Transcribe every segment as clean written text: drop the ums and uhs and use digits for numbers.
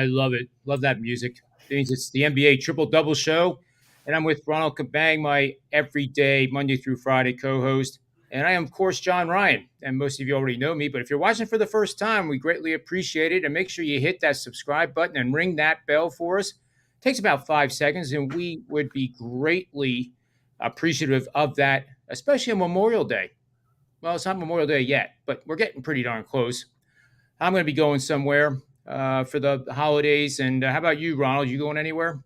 I love it. Love that music. It means it's the NBA Triple Double Show. And I'm with Ronald Cabang, my everyday Monday through Friday co host. And I am, of course, John Ryan. And most of you already know me. But if you're watching for the first time, we greatly appreciate it. And make sure you hit that subscribe button and ring that bell for us. It takes about 5 seconds. And we would be greatly appreciative of that, especially on Memorial Day. Well, it's not Memorial Day yet, but we're getting pretty darn close. I'm going to be going somewhere for the holidays. And how about you, Ronald? You going anywhere?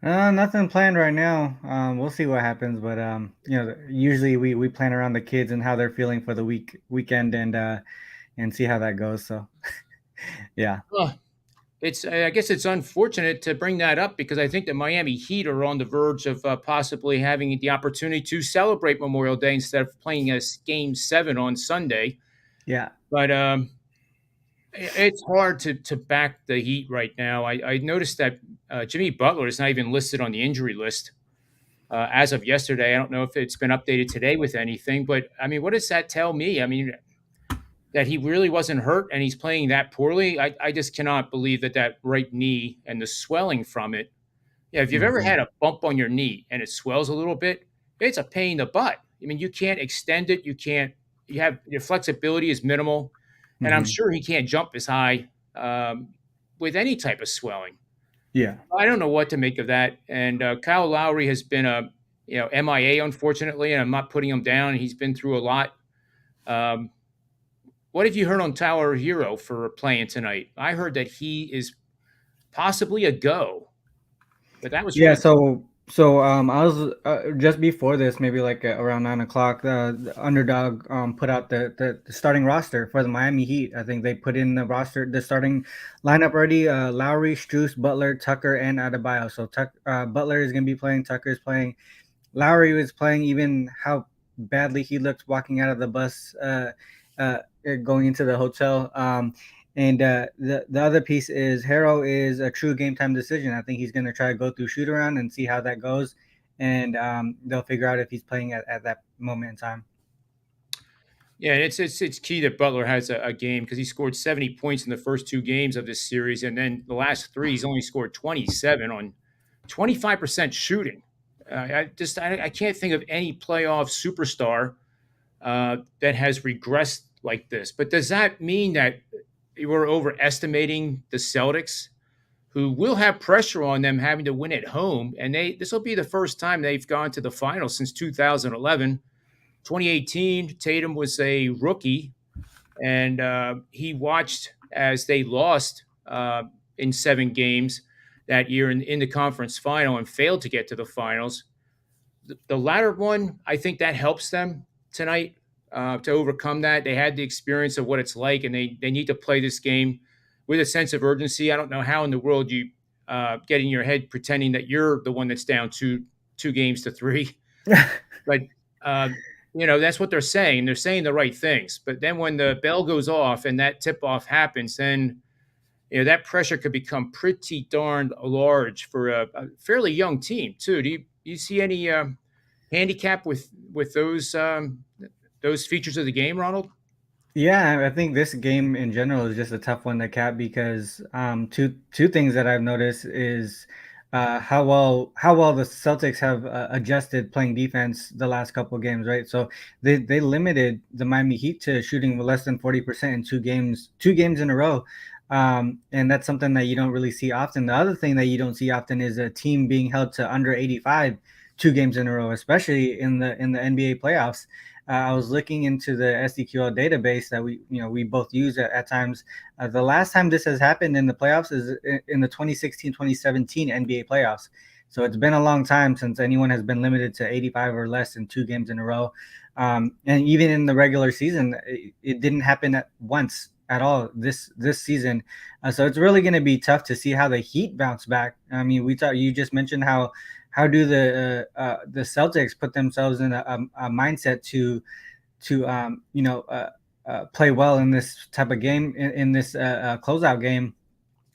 Nothing planned right now. We'll see what happens, but usually we plan around the kids and how they're feeling for the weekend and see how that goes. So yeah. Well, I guess it's unfortunate to bring that up because I think the Miami Heat are on the verge of possibly having the opportunity to celebrate Memorial Day instead of playing a Game 7 on Sunday. Yeah. But it's hard to back the Heat right now. I noticed that Jimmy Butler is not even listed on the injury list as of yesterday. I don't know if it's been updated today with anything, but I mean, what does that tell me? I mean, that he really wasn't hurt and he's playing that poorly. I just cannot believe that right knee and the swelling from it. Yeah, if you've ever Mhm. had a bump on your knee and it swells a little bit, it's a pain in the butt. I mean, you can't extend it. You can't. You have your flexibility is minimal, and I'm Mhm. sure he can't jump as high with any type of swelling. Yeah. I don't know what to make of that. And Kyle Lowry has been a MIA unfortunately, and I'm not putting him down. He's been through a lot. Um, what have you heard on Tower Hero for playing tonight? I heard that he is possibly a go, but that was Yeah. really So I was just before this, maybe like around 9 o'clock. The underdog put out the starting roster for the Miami Heat. I think they put in the starting lineup already. Lowry, Strus, Butler, Tucker, and Adebayo. So Butler is going to be playing. Tucker is playing. Lowry was playing. Even how badly he looked walking out of the bus, uh, going into the hotel. And the other piece is Harrow is a true game time decision. I think he's going to try to go through shoot around and see how that goes, and they'll figure out if he's playing at that moment in time. Yeah, it's key that Butler has a game because he scored 70 points in the first two games of this series, and then the last three he's only scored 27 on 25% shooting. I can't think of any playoff superstar that has regressed like this. But does that mean that we're overestimating the Celtics, who will have pressure on them having to win at home, and this will be the first time they've gone to the finals since 2011. 2018, Tatum was a rookie, and he watched as they lost in 7 games that year in the conference final and failed to get to the finals. The latter one, I think that helps them tonight to overcome that. They had the experience of what it's like, and they need to play this game with a sense of urgency. I don't know how in the world you get in your head pretending that you're the one that's down two games to three. But uh, that's what they're saying. They're saying the right things. But then when the bell goes off and that tip off happens, then that pressure could become pretty darn large for a fairly young team too. Do you see any handicap with those features of the game, Ronald? Yeah, I think this game in general is just a tough one to cap because two things that I've noticed is how well the Celtics have adjusted playing defense the last couple of games, right? So they limited the Miami Heat to shooting less than 40% in two games in a row. And that's something that you don't really see often. The other thing that you don't see often is a team being held to under 85 2 games in a row, especially in the NBA playoffs. I was looking into the SDQL database that we both use at times. The last time this has happened in the playoffs is in the 2016-2017 NBA playoffs. So it's been a long time since anyone has been limited to 85 or less in 2 games in a row. And even in the regular season, it didn't happen at once at all this season. So it's really going to be tough to see how the Heat bounce back. I mean, you just mentioned how do the Celtics put themselves in a mindset to play well in this type of game in this closeout game.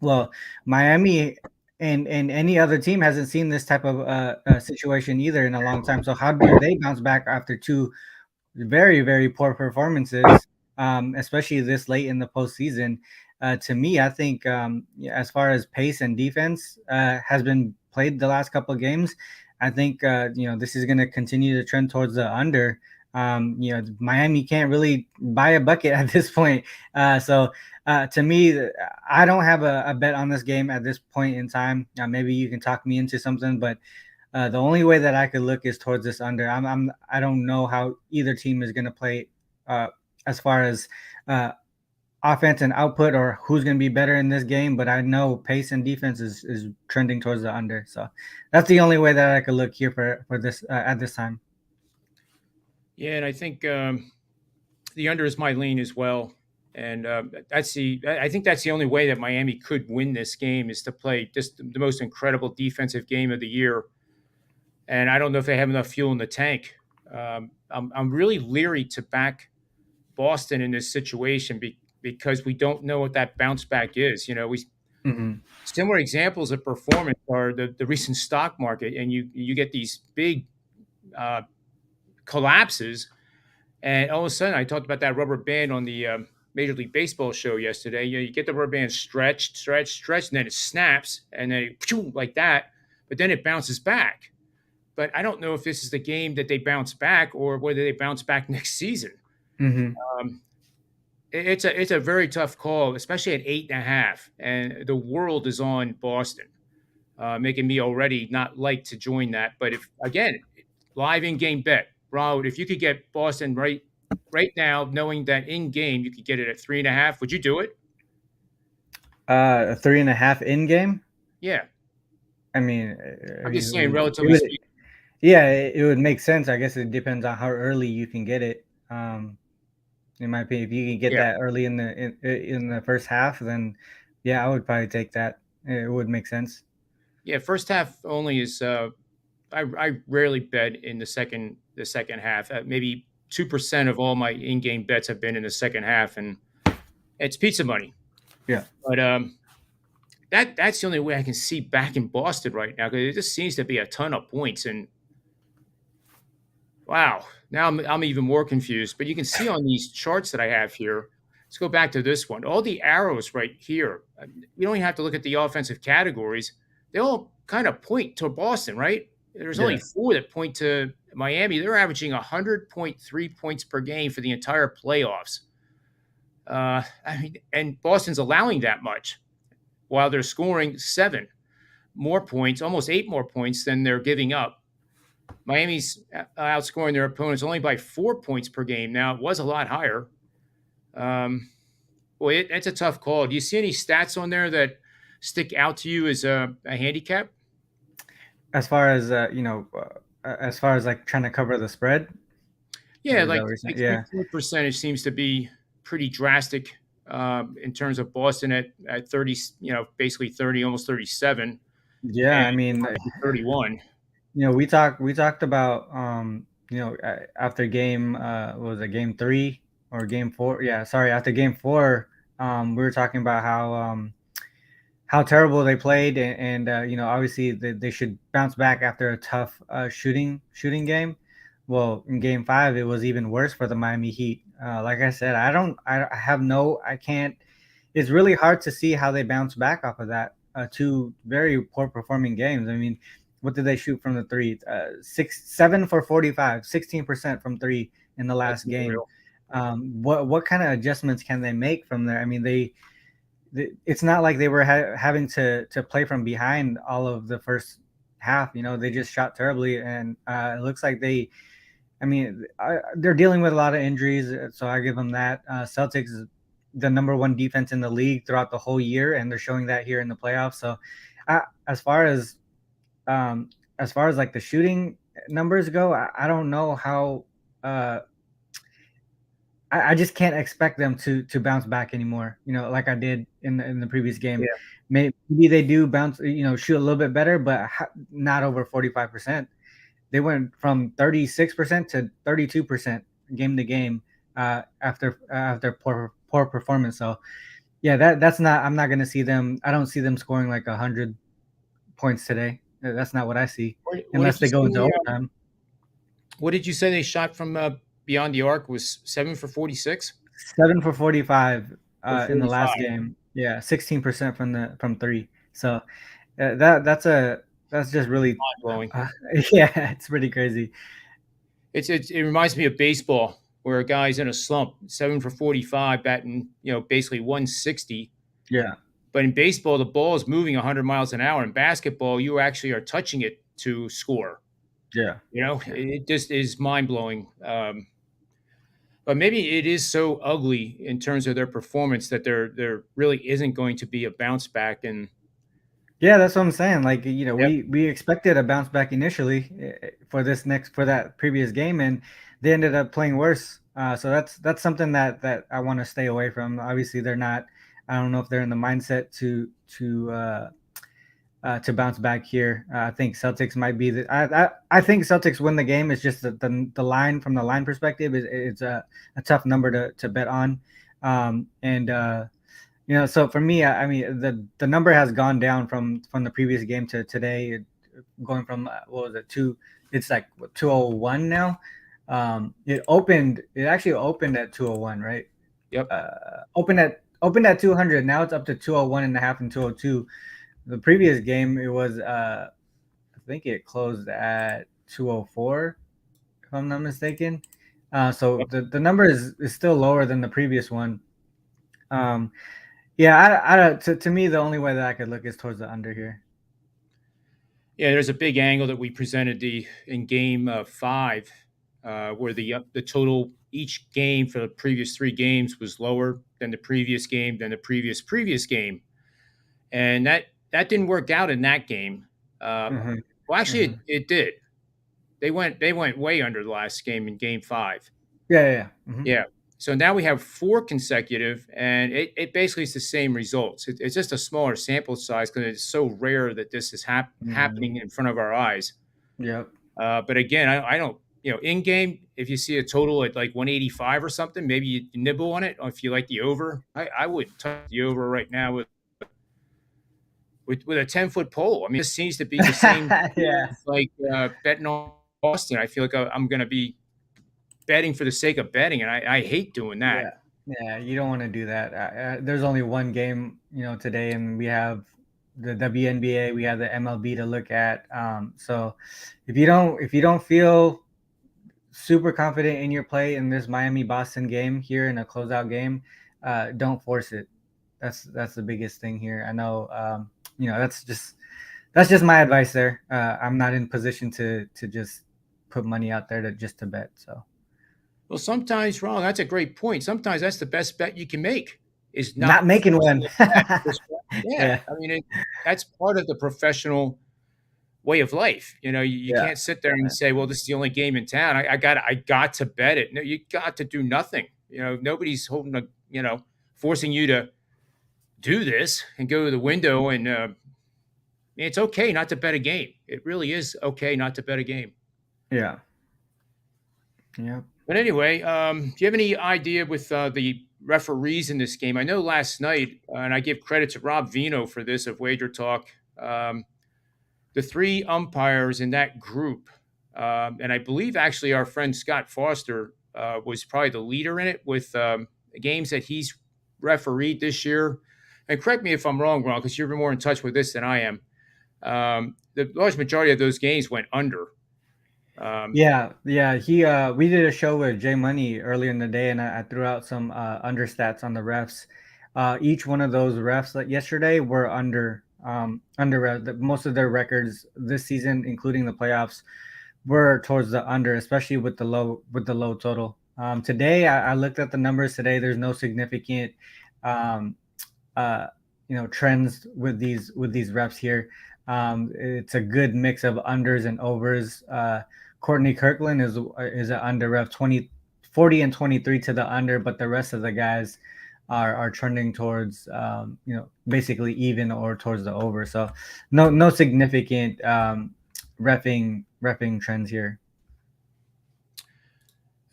Well, Miami and any other team hasn't seen this type of situation either in a long time. So how do they bounce back after two very, very poor performances, especially this late in the postseason? To me, I think yeah, as far as pace and defense has been played the last couple of games, I think this is going to continue to trend towards the under. Miami can't really buy a bucket at this point. To me, I don't have a bet on this game at this point in time. Maybe you can talk me into something, but the only way that I could look is towards this under. I don't know how either team is going to play uh, as far as uh, offense and output or who's going to be better in this game, but I know pace and defense is trending towards the under. So that's the only way that I could look here for this at this time. Yeah, and I think the under is my lean as well. And I think that's the only way that Miami could win this game is to play just the most incredible defensive game of the year. And I don't know if they have enough fuel in the tank. I'm really leery to back Boston in this situation because we don't know what that bounce back is. We Mm-hmm. similar examples of performance are the recent stock market, and you get these big uh, collapses, and all of a sudden, I talked about that rubber band on the Major League Baseball show yesterday. You get the rubber band stretched, and then it snaps, and then like that, but then it bounces back. But I don't know if this is the game that they bounce back or whether they bounce back next season. Mm-hmm. Um, it's a very tough call, especially at 8.5, and the world is on Boston, making me already not like to join that. But if again, live in-game bet, Raul, if you could get Boston right now, knowing that in game you could get it at 3.5, would you do it? A 3.5 in game. Yeah, I mean, I'm just saying, it relatively would, speaking. yeah, it would make sense. I guess it depends on how early you can get it. In my opinion, if you can get Yeah, that early in the first half, then yeah, I would probably take that. It would make sense. yeah. First half only is. I rarely bet in the second half. Maybe 2% of all my in-game bets have been in the second half, and it's pizza money. Yeah. But that's the only way I can see back in Boston right now because it just seems to be a ton of points. And wow, now I'm even more confused. But you can see on these charts that I have here. Let's go back to this one. All the arrows right here. You don't even have to look at the offensive categories. They all kind of point to Boston, right? There's only Yeah. four that point to Miami. They're averaging 100.3 points per game for the entire playoffs. And Boston's allowing that much while they're scoring 7 more points, almost 8 more points than they're giving up. Miami's outscoring their opponents only by 4 points per game. Now, it was a lot higher. Boy, it's a tough call. Do you see any stats on there that stick out to you as a handicap? As far as as far as like trying to cover the spread, Yeah, is that like what you're saying? like Yeah. three-point percentage seems to be pretty drastic in terms of Boston at 30, basically 30, almost 37, Yeah. and I mean, 31. we talked about after game what was it, game 3 or game 4? Yeah, sorry, after game 4, we were talking about how terrible they played, and obviously they should bounce back after a tough shooting game. Well, in game 5, it was even worse for the Miami Heat. Like I said, I have no, I can't. It's really hard to see how they bounce back off of that. Two very poor performing games. I mean, what did they shoot from the three? 7 for 45, 16% from three in the That's last game. unreal. What kind of adjustments can they make from there? I mean, it's not like they were having to play from behind all of the first half. They just shot terribly, and it looks like they're dealing with a lot of injuries, so I give them that. Celtics is the number one defense in the league throughout the whole year, and they're showing that here in the playoffs. So, uh, as far as like the shooting numbers go, I don't know how. Uh, I just can't expect them to bounce back anymore. Like I did in the previous game. Yeah. Maybe they do bounce. Shoot a little bit better, but not over 45%. They went from 36% to 32% game to game after poor performance. So yeah, that's not. I'm not going to see them. I don't see them scoring like 100 points today. That's not what I see What did unless you they go into say? overtime. What did you say they shot from beyond the arc was 7 for 46 7 for 45 or in the 45? last game. Yeah, 16% from three. So that's just really Mind blowing. yeah, it's pretty crazy. It reminds me of baseball where a guy's in a slump, 7 for 45, batting basically 160. Yeah, But in baseball, the ball is moving 100 miles an hour. In basketball, you actually are touching it to score. yeah, yeah. It just is mind blowing. But maybe it is so ugly in terms of their performance that there really isn't going to be a bounce back. And Yeah, that's what I'm saying. Like, yep, we expected a bounce back initially for that previous game, and they ended up playing worse. So that's something that I want to stay away from. Obviously, they're not. I don't know if they're in the mindset to bounce back here. I think Celtics might be the. I think Celtics win the game. It's just the line from the line perspective is it's a tough number to bet on, and so for me, I mean, the number has gone down from the previous game to today, going from what was it, two? It's like 201 now. It actually opened at 201, right? yep. Opened at 200. Now it's up to 201 and a half and 202. The previous game it was I think it closed at 204, if I'm not mistaken. So Yep. the number is still lower than the previous one. Um, Yeah, to me, the only way that I could look is towards the under here. Yeah, there's a big angle that we presented in game 5, where the total each game for the previous 3 games was lower than the previous game than the previous game, and that didn't work out in that game. Uh, Hmm. well, actually, Hmm. it did. They went way under the last game in game 5. Yeah, yeah, yeah. Hmm. Yeah. So now we have 4 consecutive, and it basically is the same results. It's just a smaller sample size because it's so rare that this is Hmm. happening in front of our eyes. Yep. But again, I don't, in game, if you see a total at like 185 or something, maybe you nibble on it. Or if you like the over, I would touch the over right now with a 10-foot pole. I mean, this seems to be the same Yeah, as like betting on Austin. I feel like I'm going to be betting for the sake of betting, and I hate doing that. yeah, yeah. You don't want to do that. There's only one game, today, and we have the WNBA, we have the MLB to look at. So if you don't feel super confident in your play in this Miami Boston game here in a closeout game, don't force it. That's the biggest thing here. I know, that's just my advice there. I'm not in position to just put money out there to bet. So Well, sometimes, Ron, that's a great point. Sometimes that's the best bet you can make is not not making forcing one. a bet. Yeah, Yeah, I mean, that's part of the professional way of life. You yeah, can't sit there and say, "Well, this is the only game in town. I got to bet it." No, you got to do nothing. Nobody's forcing you to do this and go to the window. And it's okay not to bet a game. It really is okay not to bet a game. yeah, yeah. But anyway, do you have any idea with the referees in this game? I know last night, and I give credit to Rob Vino for this of Wager Talk. The 3 umpires in that group, and I believe actually our friend Scott Foster was probably the leader in it with the games that he's refereed this year. And correct me if I'm wrong, Ron, because you're more in touch with this than I am. The large majority of those games went under. Um, Yeah, yeah. We did a show with Jay Money earlier in the day, and I threw out some understats on the refs. Each one of those refs like yesterday were most of their records this season, including the playoffs, were towards the under, especially with the low total. Today, I looked at the numbers today. There's no significant um, uh, trends with these reps here. It's a good mix of unders and overs. Courtney Kirkland is an under rep 40 and 23 to the under, but the rest of the guys are trending towards basically even or towards the over. So no significant refing trends here.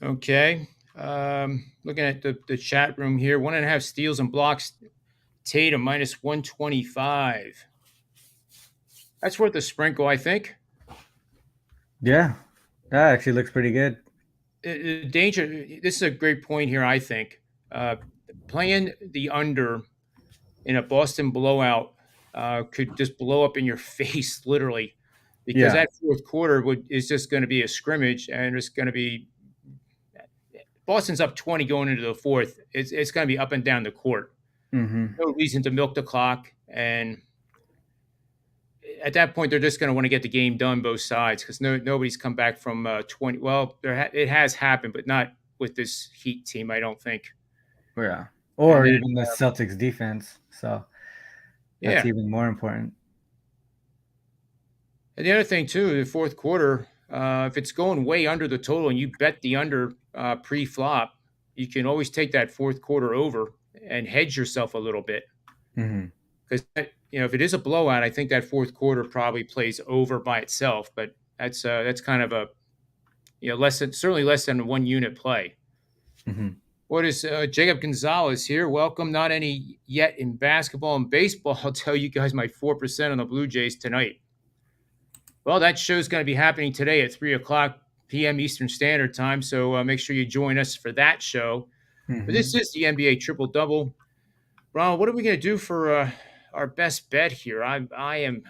okay. Looking at the chat room here, 1.5 steals and blocks. Tatum minus 125. That's worth a sprinkle, I think. Yeah, that actually looks pretty good. Danger. This is a great point here. I think playing the under in a Boston blowout could just blow up in your face, literally, because Yeah. that fourth quarter is just going to be a scrimmage, and it's going to be Boston's up 20 going into the fourth. It's going to be up and down the court. Hmm. No reason to milk the clock, and at that point, they're just going to want to get the game done both sides because nobody's come back from 20. Well, it has happened, but not with this Heat team, I don't think. Yeah. And Or then, even the Celtics defense. So that's yeah. even more important. And the other thing, too, the fourth quarter, if it's going way under the total and you bet the under pre flop, you can always take that fourth quarter over and hedge yourself a little bit. Hmm. Because, if it is a blowout, I think that fourth quarter probably plays over by itself. But that's kind of a, certainly less than 1 unit play. Hmm. What is Jacob Gonzalez here? Welcome. Not any yet in basketball and baseball. I'll tell you guys my 4% on the Blue Jays tonight. Well, that show's going to be happening today at 3 o'clock p.m. Eastern Standard Time. So make sure you join us for that show. But this Hmm. is the NBA Triple Double. Ronald, what are we going to do for our best bet here? I am.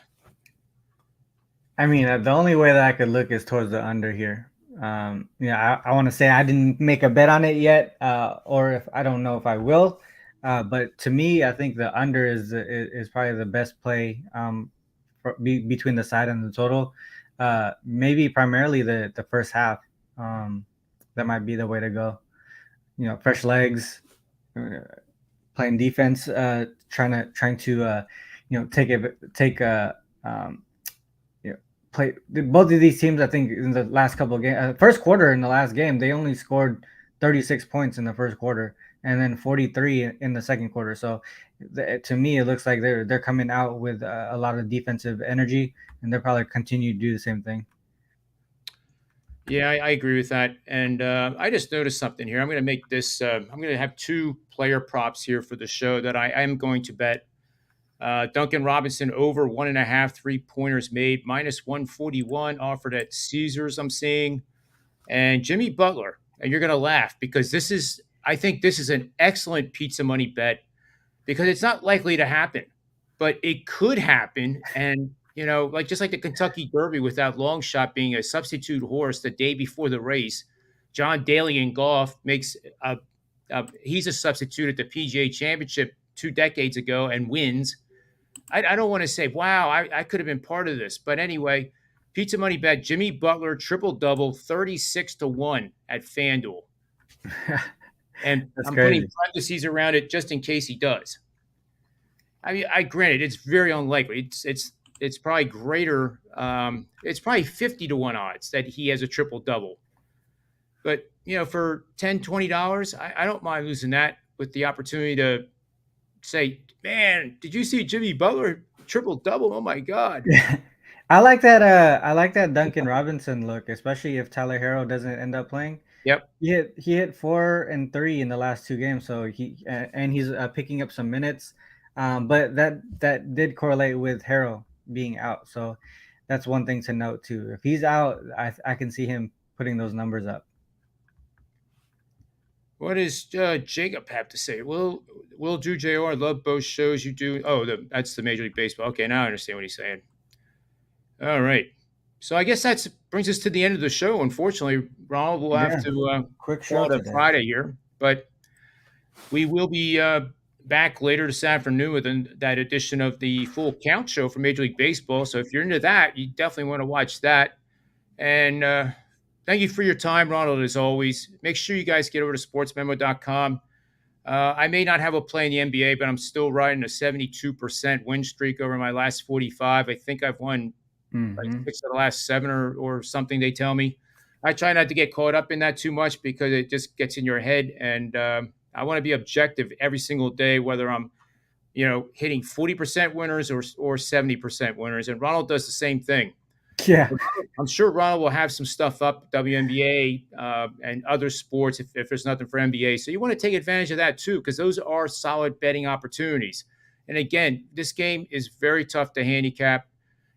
I mean, the only way that I could look is towards the under here. I want to say I didn't make a bet on it yet, or if I don't know if I will. But to me, I think the under is probably the best play between the side and the total. Maybe primarily the first half. Um, that might be the way to go. Fresh legs, uh, playing defense, trying to um, play both of these teams. I think in the last couple of games, first quarter in the last game, they only scored 36 points in the first quarter, and then 43 in the second quarter. So, to me, it looks like they're coming out with a lot of defensive energy, and they'll probably continue to do the same thing. Yeah, I agree with that. And I just noticed something here. I'm going to make this. I'm going to have two player props here for the show that I am going to bet. Duncan Robinson over 1.5 3 pointers made, minus 141 offered at Caesars, I'm seeing. And Jimmy Butler. And you're going to laugh because I think this is an excellent pizza money bet because it's not likely to happen, but it could happen. And, like just like the Kentucky Derby without Longshot being a substitute horse the day before the race, John Daly in golf he's a substitute at the PGA Championship 2 decades ago and wins. I don't want to say, wow, I could have been part of this. But anyway, pizza money bet Jimmy Butler triple double 36-1 at FanDuel. And That's I'm putting crazy. parentheses around it just in case he does. I mean, I granted it's very unlikely. It's probably greater. It's probably 50-1 odds that he has a triple double. But for $10, $20, I don't mind losing that with the opportunity to say, man, did you see Jimmy Butler triple double? Oh my God. Yeah. I like that. I like that Duncan Robinson look, especially if Tyler Hero doesn't end up playing. Yep. He hit 4 and 3 in the last two games, so he's picking up some minutes. But that did correlate with Harrell being out, so that's one thing to note too. If he's out, I can see him putting those numbers up. What does Jacob have to say? Will do JR. I love both shows you do. Oh, that's the Major League Baseball. Okay, now I understand what he's saying. All right. So I guess that brings us to the end of the show. Unfortunately, Ronald will have Yeah, to quick show call it a today. Friday here, but we will be back later this afternoon with that edition of the Full Count Show for Major League Baseball. So if you're into that, you definitely want to watch that. And thank you for your time, Ronald, as always. Make sure you guys get over to sportsmemo.com. I may not have a play in the NBA, but I'm still riding a 72% win streak over my last 45. I think I've won like Hmm. 6 of the last 7 or something, they tell me. I try not to get caught up in that too much because it just gets in your head. And I want to be objective every single day, whether I'm, hitting 40% winners or 70% winners. And Ronald does the same thing. Yeah, I'm sure Ronald will have some stuff up WNBA and other sports if there's nothing for NBA. So you want to take advantage of that too, because those are solid betting opportunities. And again, this game is very tough to handicap,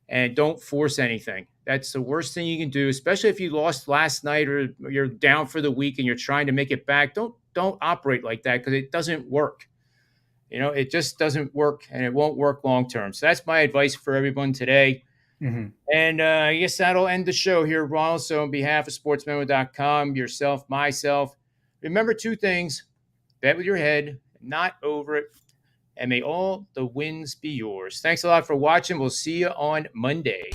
and don't force anything. That's the worst thing you can do, especially if you lost last night or you're down for the week and you're trying to make it back. Don't operate like that because it doesn't work. It just doesn't work, and it won't work long term. So that's my advice for everyone today. Mhm. And I guess that'll end the show here, Ronald. So on behalf of sportsmemo.com, yourself, myself, remember two things: bet with your head, not over it, and may all the wins be yours. Thanks a lot for watching. We'll see you on Monday.